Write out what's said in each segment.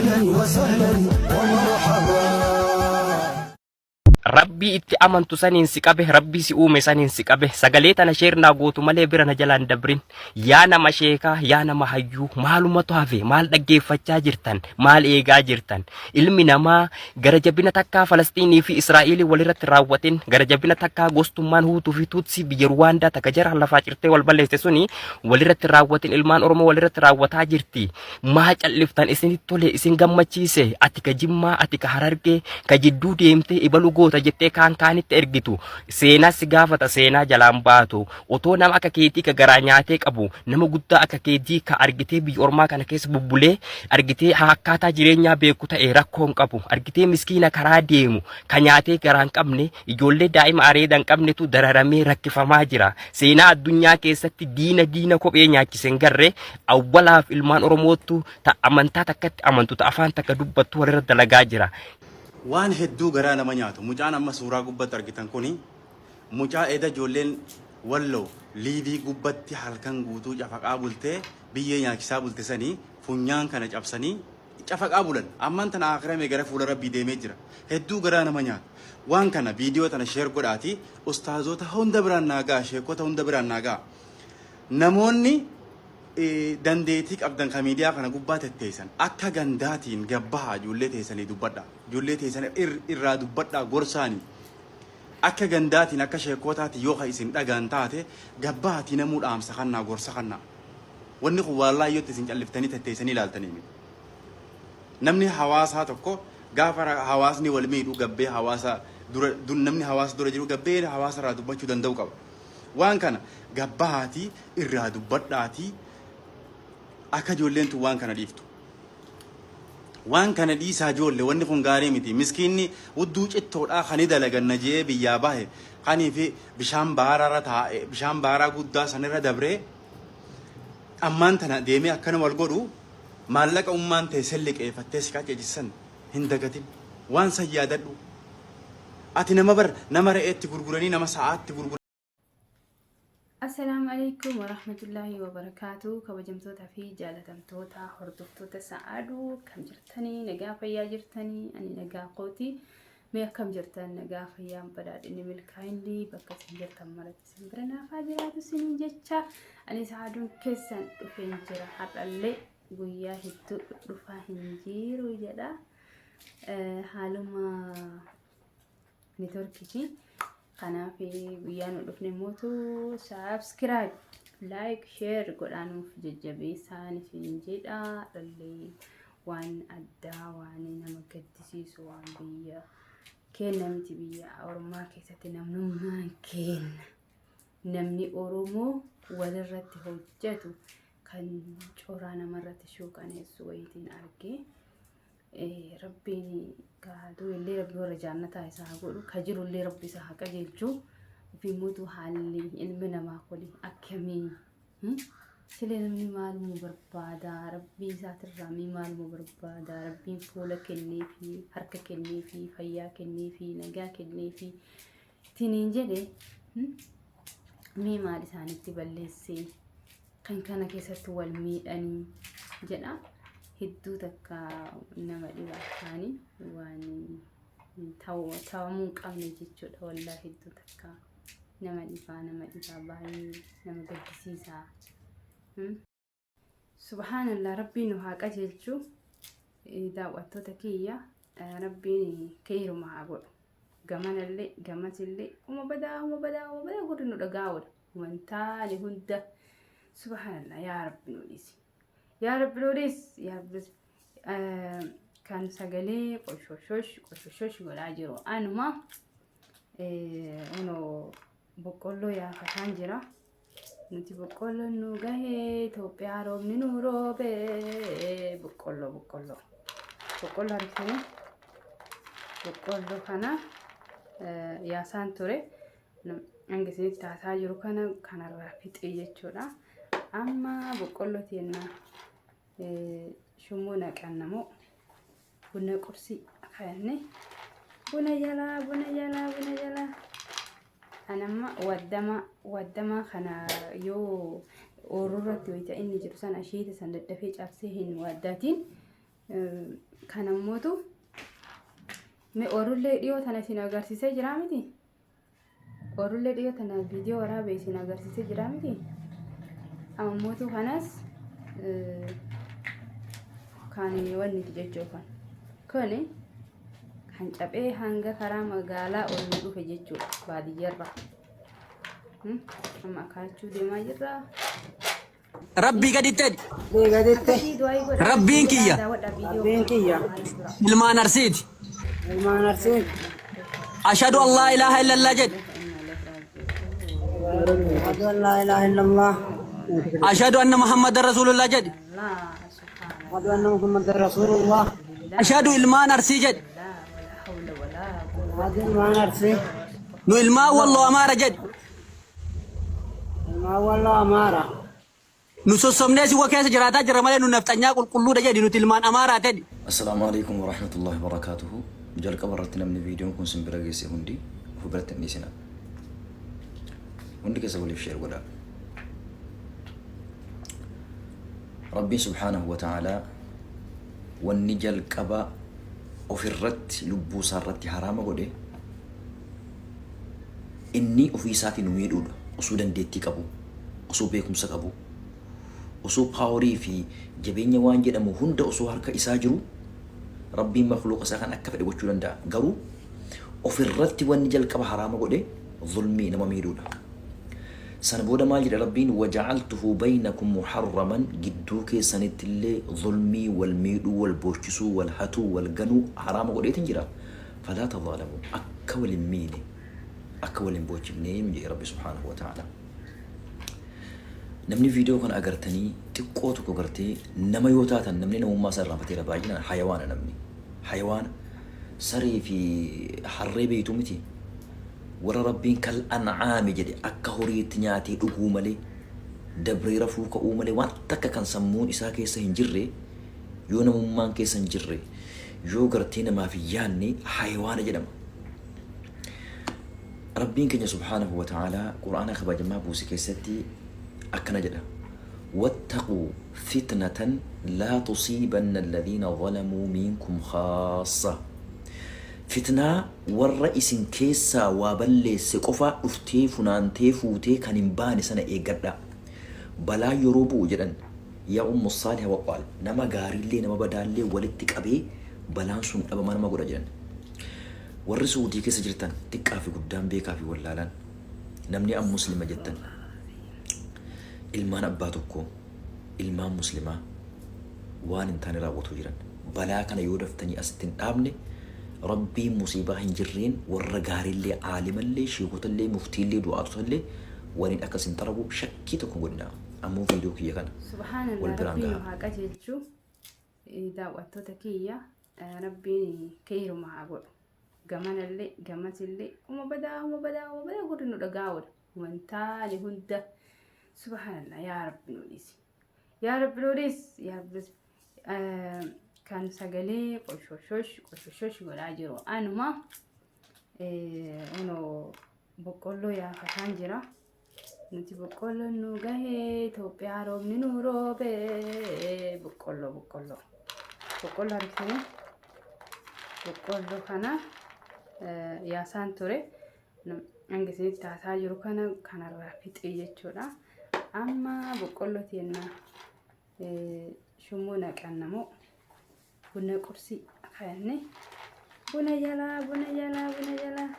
أهلا وسهلا ومرحبا. Rabbii itti amantu saniin si qabe, rabbii si uume saniin si qabe. Sagalee tana sheernaa gootu malee bira na jalaan dabrin. Yaa nama sheekaa, yaa nama hayyuu, maalumatu hafe, maal dhaggeeffachaa jirtan, maal eegaa jirtan. Ilmi namaa gara jabina takkaa Falastiinii fi Israa'eelii walirratti raawwatin, gara jabina takkaa gostummaan Huutuu fi Tuutsi biyya Ruwaandaa takka jara lafaa cirtee wal balleesse suni walirratti raawwatin, ilmaan Oromoo walirratti raawwataa jirti. Maa calliftan isinitti tole, isin gammachiise, ati ka Jimmaa, ati ka Harargee, ka jidduu deemtee ibalu goota jettee kaan kaanitti ergitu. Seenaa si gaafata, seenaa jalaan baatu. Otoo nama akka keetii ka garaa nyaatee qabu, nama guddaa akka keetii ka argitee biyya ormaa kana keessa bubbulee argitee akkaataa jireenyaa beeku ta'e rakkoon qabu, argitee miskiina karaa deemu ka nyaatee garaa hin qabne, ijoollee daa'ima areeda hin qabnetu dararamee rakkifamaa jira. Seenaa addunyaa keessatti diina kophee nyaachise hin garre awwalaaf ilmaan Oromootu ta amantaa takkatti amantu, ta afaan takka dubbattu walirra dalagaa jira. Waan hedduu garaa nama nyaatu. Mucaan amma suuraa gubbatti argitan kuni mucaa eda ijoolleen Walloo liivii gubbatti halkan guutuu cafaqaa bultee biyyee nyaachisaa bulte sanii funyaan kana cabsanii cafaqaa bulan. Amman tana akhiramee gara fuula Rabbii deemee jira. Hedduu garaa nama nyaatu. Waan kana viidiyoo tana sheer godhaati ustaazota hunda biraan naagaa, sheekota hunda biraan naagaa. Namoonni dandeetii qabdan ka miidiyaa kana gubbaa tetteessan akka gandaatiin gabbaha ijoollee teessanii dubbadha. Ijoollee teessan irraa dubbadha gorsaani. Akka gandaatiin akka sheekootaati yoo ka isin dhagaan taate gabbahaatii namuu dhaamsa kannaa gorsa kannaa. Wanni kun wallaahi yoo isin calliftanii tetteessanii ilaaltanii. Namni hawaasaa tokko gaafa hawaasni wal miidhuu gabbee hawaasa dura namni hawaasa dura jiru gabbee hawaasa irraa dubbachuu danda'u qaba. Waan kana gabbahaatii irraa dubbadhaatii akka ijoolleen tu waan kana dhiiftu. Waan kana dhiisaa ijoollee wanni kun gaarii miti. Miskiinni hudduu cittoodhaa kan dalaganna jee biyyaa bahe kanii fi bishaan baaraarra taa'e bishaan baaraa guddaa sanirra dabree ammaan tana deemee akkana wal godhu maallaqa ummaan ta'e selliqeeffattee si qajeelchisan hin dagatin. Waan san yaadadhu. Ati nama re'eetti gurguranii nama sa'aatti gurguranii. السلام عليكم ورحمة الله وبركاته. كوجمتوتا في جالتمتوتا هردفتوتا سعادو كم جرتني نجا فيا جرتني أني نجا قوتي ما كم جرتن نجا فيا بدأت إني ملكين لي بكس جرتن مرة سنبرنا فاجرات سنين جتة أني سعادو كسن فين جرا حتى اللي ويا هتو رفاهين جير ويجدا حالو ما نتوركي Kanaaf guyyaa nu dhufne mootu subscribe, like, share godhaanuuf jajjabeessaan isin jedha. Dhalli waan addaa waan nama gaddisiisu waan biyya keenya miti biyya Oromoo keessatti namnummaan keenya namni Oromoo walirratti hojjetu kan coraa namarratti shuuqaneessu wayitiin argee Rabbiin kaaduu illee Rabbi warra jaannataa isaa godhu ka jiru illee Rabbi isaa haqa jeelchuu fi mutu haalli ilmi namaa kuni akkamii silee namni maaluma barbaada Rabbi isaatirraa maaluma barbaada Rabbiin fuula kennee fi harka kennee fi fayyaa kennee fi nagaa kennee fi tiniin jedhe maal isaanitti balleessee kan kana keessatti wal miidhanii jedha. Hedduu takka nama dhibaataanii waan ta'amuu qabne jechuudha. Wallaahi hedduu takka nama dhibaa baay'ee nama gaddisiisa. Subhaanallah Rabbiin nu haa qajeelchu. Daawwattoota kiyya Rabbiin keeruma haa godhu. Gamanallee gamasillee uma badaa gurri nu dhagaa'udha. Wantaani hunda subhaanallah yaa Rabbi nu dhiisi. يا رب لوريس يا رب كان سجلي قشوش ولا جرو أنا ما أنا بقوله يا فتانجرا نتي بقوله نوجه توبي عروب نورو بقوله عرفتني بقوله كنا يا سانتوري أنجزني تاساجرو كنا رافيت إيجتشورا أما بقوله تينا شمونا كأنمو بنا كرسي خيرني بنا جلا أنا ما ودما خنا يو أورورة تويتا إني جرسان أشيد سند دفيج أفسهن وداتين Kan ammootu me orullee dhiyoo tana isin agarsiisee jira miti. Orullee dhiyoo tana viidiyoo waraabee isin agarsiisee jira miti. Ammootu kanas kan wanni jechuudha. Kuni kan caphee hanga karaa magaalaa ol dhufe jechuudha baadiyyaarra. Amma kaachuu deemaa jirra. Rabbii gaditti Rabbiin kiyya ilmaan arsiiti. Ashhadu an laa ilaaha illallah jedhi. Ashhadu anna Muhammadan Rasulullah jedhi. Ashhadu ilmaan arsii jedhi. Nu ilmaan walloo amaara jedhi. Nu sossomnee si keessa jiraataa jirra malee nu nafxanyaa qulqulluudha jedhi nuti ilmaan amaaraa tedhi. Assalaamu alaikum wa rahmatullahi wa barakatuhu. Jalqaba irratti namni viidiyoon kun simbira geesse hundi of biratti hin dhiisina. Hundi keessa waliif sheer godhaa. Rabbiin subhaanahu wa ta'aalaa wanni jalqaba ofirratti lubbuu isaarratti haraama godhe inni ofii isaatii nu miidhuudha. Osoo dandeettii qabu, osoo beekumsa qabu, osoo paaworii fi jabeenya waan jedhamu hunda osoo harka isaa jiru Rabbiin makhluuqa isaa kan akka fedhe gochuu danda'a. Garuu ofirratti wanni jalqaba haraama godhe zulmii nama miidhuudha. Sana booda maal jedha Rabbiin waja'altuhu baynakum muharraman gidduu keessanitti illee zulmii wal miidhuu wal boochisuu wal hatuu wal ganuu haraama godheetin jira. Falaa tadhaalamu akka wal hin miine akka wal hin boocifnee jedhe Rabbi subhaanahu wa ta'ala. Namni viidiyoo kana agartanii xiqqoo tokko gartee nama yoo taatan namni namummaa isaa irraanfateera baay'inaan hayawaana namni. Hayawaana saree fi harree beeytu miti. Warra Rabbiin kal an'aami jedhe akka horiitti nyaatee dhuguu malee dabree rafuu ka'uu malee waan takka kan sammuun isaa keessa hin jirre yoo namummaan keessa hin jirre yoo gartee namaaf hin yaanne hayawaana jedhama. Rabbiin keenya subhaanahu wa ta'aalaa Qur'aana kabajamaa buuse keessatti akkana jedha wattaquu fitnatan laa tusiibanna alladhiina zalamuu minkum khaassa. Fitnaa warra isin keessaa waa balleesse qofa dhuftee funaantee fuutee kan hin baane sana eeggadha. Balaa yeroo bu'u jedhan yaa ummu saaliha waqaal nama gaariillee nama badaallee walitti qabee balaan sun dhabama nama godha jedhan. Warri Suudii keessa jirtan xiqqaa fi guddaan beekaa fi wallaalaan namni an muslima jettan ilmaan abbaa tokko ilmaan muslimaa waan hin taane raawwatu jiran balaa kana yoo daftanii asitti hin dhaabne Rabbiin musiibaa hin jirreen warra gaariillee aalimallee sheekotallee muftiillee du'aatotallee waliin akkas hin xarabu shakkii tokko godhina. Ammoo viidiyoo kiyya kana wal biraan gahaa. Haqa jechuu daawwattoota kiyya Rabbiin keeruma haa godhu. Gamanallee gamatillee uma badaa gurri nu dhagaa'udha. Wantaani hunda subhanallah yaa Rabbi nuudhisi. Yaa Rabbi nuudhisi. Yaa Rabbi kan sagalee qoshoshosh godhaa jiru. Anuma boqqolloo yaafataan jira. Nuti boqqolloon nu gahee Itoophiyaa roobni nu roobee boqqolloo harkisanii boqqolloo kana yaasaan ture. Hanga isinitti taasaa jiru kana kanarraa fixee jechuudha. Amma boqqolloo teenna shummoo naqannamoo buna qursii akkanne buna jalaa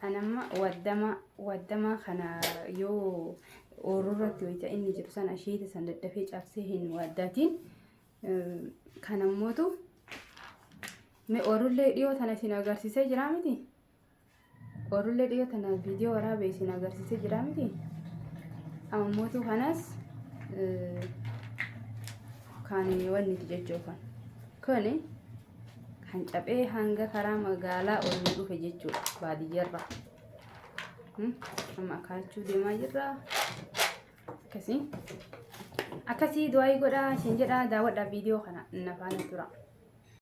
anamma waddama kana yoo oorurratti wayita inni jiru sana asheeta san daddafee cabsee hin waddaatiin kanammootu me oorullee dhiyoo tana isin agarsiisee jira miti. Oorullee dhiyoo tana viidiyoo waraabee isin agarsiisee jira miti. Ammootu kanas kan wanni jechuudha. Kuni kan caphee hanga karaa magaalaa ol dhufe jechuudha baadiyyaarra. Amma kaachuu deemaa jirra. Akkasii du'aa godhaa isin jedhaa daawwadhaa viidiyoo kana nafaana tura.